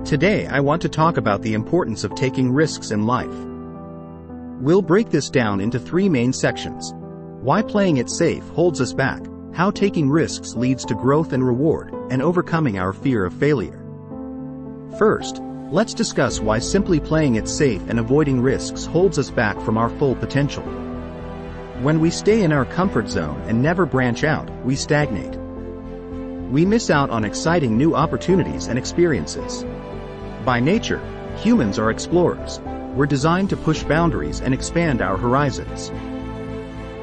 Today I want to talk about the importance of taking risks in life. We'll break this down into three main sections. Why playing it safe holds us back, how taking risks leads to growth and reward, and overcoming our fear of failure. First, let's discuss why simply playing it safe and avoiding risks holds us back from our full potential. When we stay in our comfort zone and never branch out, we stagnate. We miss out on exciting new opportunities and experiences. By nature, humans are explorers. We're designed to push boundaries and expand our horizons.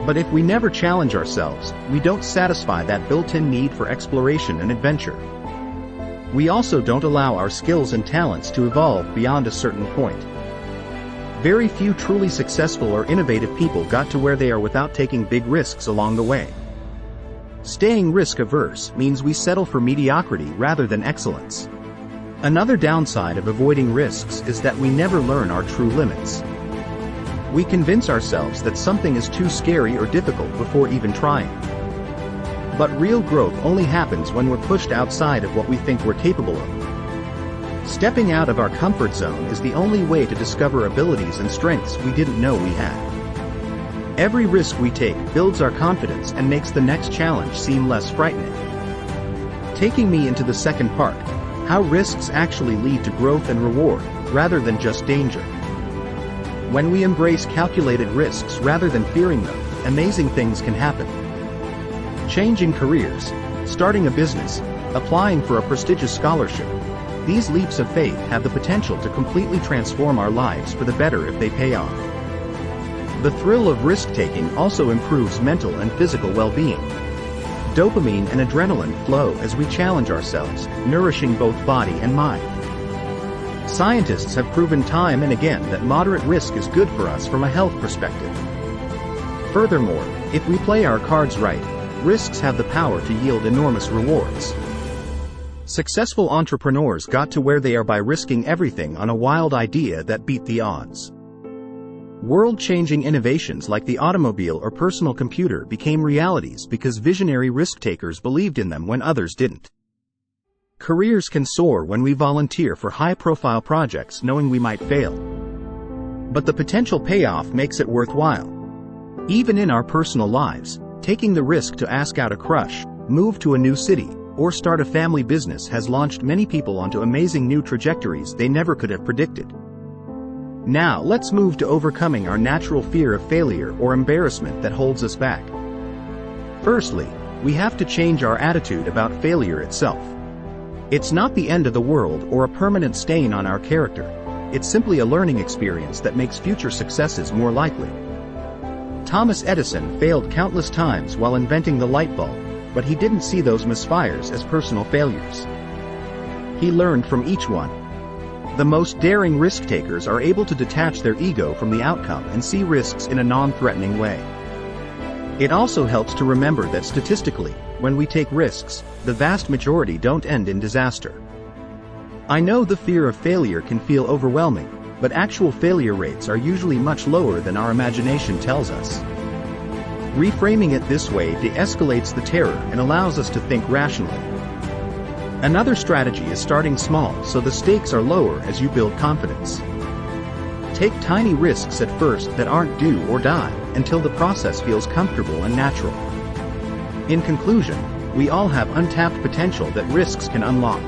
But if we never challenge ourselves, we don't satisfy that built-in need for exploration and adventure. We also don't allow our skills and talents to evolve beyond a certain point. Very few truly successful or innovative people got to where they are without taking big risks along the way. Staying risk-averse means we settle for mediocrity rather than excellence. Another downside of avoiding risks is that we never learn our true limits. We convince ourselves that something is too scary or difficult before even trying. But real growth only happens when we're pushed outside of what we think we're capable of. Stepping out of our comfort zone is the only way to discover abilities and strengths we didn't know we had. Every risk we take builds our confidence and makes the next challenge seem less frightening. Taking me into the second part, how risks actually lead to growth and reward, rather than just danger. When we embrace calculated risks rather than fearing them, amazing things can happen. Changing careers, starting a business, applying for a prestigious scholarship. These leaps of faith have the potential to completely transform our lives for the better if they pay off. The thrill of risk-taking also improves mental and physical well-being. Dopamine and adrenaline flow as we challenge ourselves, nourishing both body and mind. Scientists have proven time and again that moderate risk is good for us from a health perspective. Furthermore, if we play our cards right, risks have the power to yield enormous rewards. Successful entrepreneurs got to where they are by risking everything on a wild idea that beat the odds. World-changing innovations like the automobile or personal computer became realities because visionary risk-takers believed in them when others didn't. Careers can soar when we volunteer for high-profile projects knowing we might fail. But the potential payoff makes it worthwhile. Even in our personal lives, taking the risk to ask out a crush, move to a new city, or start a family business has launched many people onto amazing new trajectories they never could have predicted. Now let's move to overcoming our natural fear of failure or embarrassment that holds us back. Firstly, we have to change our attitude about failure itself. It's not the end of the world or a permanent stain on our character. It's simply a learning experience that makes future successes more likely. Thomas Edison failed countless times while inventing the light bulb, but he didn't see those misfires as personal failures. He learned from each one. The most daring risk-takers are able to detach their ego from the outcome and see risks in a non-threatening way. It also helps to remember that statistically, when we take risks, the vast majority don't end in disaster. I know the fear of failure can feel overwhelming, but actual failure rates are usually much lower than our imagination tells us. Reframing it this way de-escalates the terror and allows us to think rationally. Another strategy is starting small so the stakes are lower as you build confidence. Take tiny risks at first that aren't do or die until the process feels comfortable and natural. In conclusion, we all have untapped potential that risks can unlock.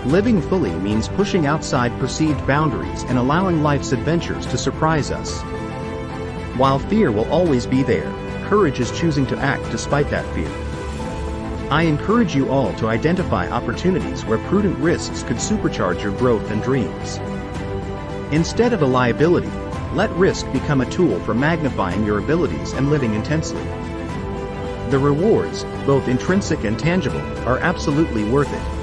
Living fully means pushing outside perceived boundaries and allowing life's adventures to surprise us. While fear will always be there, courage is choosing to act despite that fear. I encourage you all to identify opportunities where prudent risks could supercharge your growth and dreams. Instead of a liability, let risk become a tool for magnifying your abilities and living intensely. The rewards, both intrinsic and tangible, are absolutely worth it.